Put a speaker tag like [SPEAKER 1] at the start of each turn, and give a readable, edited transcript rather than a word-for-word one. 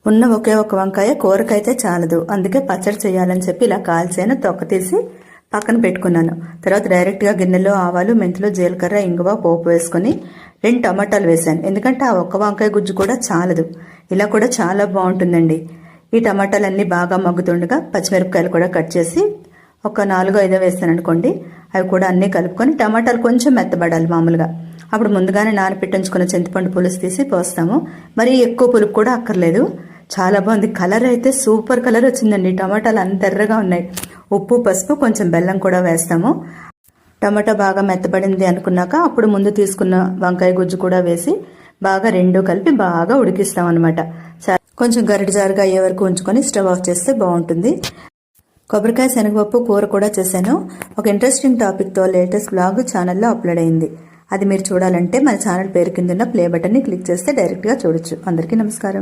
[SPEAKER 1] ఉన్న ఒకే ఒక వంకాయ కూరకైతే చాలదు, అందుకే పచ్చడి చేయాలని చెప్పి ఇలా కాల్చాను. తొక్క తీసి పక్కన పెట్టుకున్నాను. తర్వాత డైరెక్ట్గా గిన్నెలో ఆవాలు, మెంతులు, జీలకర్ర, ఇంగువ పోపు వేసుకొని 2 టమాటాలు వేసాను. ఎందుకంటే ఆ ఒక్క వంకాయ గుజ్జు కూడా చాలదు, ఇలా కూడా చాలా బాగుంటుందండి. ఈ టమాటాలన్నీ బాగా మగ్గుతుండగా పచ్చిమిరపకాయలు కూడా కట్ చేసి ఒక 4-5 వేసాను అనుకోండి. అవి కూడా అన్నీ కలుపుకొని టమాటాలు కొంచెం మెత్తబడాలి మామూలుగా. అప్పుడు ముందుగానే నానపెట్టించుకున్న చింతపండు పులుసు తీసి పోస్తాము. మరి ఎక్కువ పులుపు కూడా అక్కర్లేదు. చాలా బాగుంది. కలర్ అయితే సూపర్ కలర్ వచ్చిందండి. టమాటాలు అంత ఎర్రగా ఉన్నాయి. ఉప్పు, పసుపు, కొంచెం బెల్లం కూడా వేస్తాము. టమాటా బాగా మెత్తబడింది అనుకున్నాక అప్పుడు ముందు తీసుకున్న వంకాయ గుజ్జు కూడా వేసి బాగా రెండు కలిపి బాగా ఉడికిస్తాం అనమాట. కొంచెం గరిటె జారుగా అయ్యే వరకు ఉంచుకొని స్టవ్ ఆఫ్ చేస్తే బాగుంటుంది. కొబ్బరికాయ శనగపప్పు కూర కూడా చేశాను. ఒక ఇంట్రెస్టింగ్ టాపిక్తో లేటెస్ట్ బ్లాగ్ ఛానల్లో అప్లోడ్ అయింది. అది మీరు చూడాలంటే మన ఛానల్ పేరు కింద ఉన్న ప్లే బటన్ని క్లిక్ చేస్తే డైరెక్ట్గా చూడొచ్చు. అందరికీ నమస్కారం.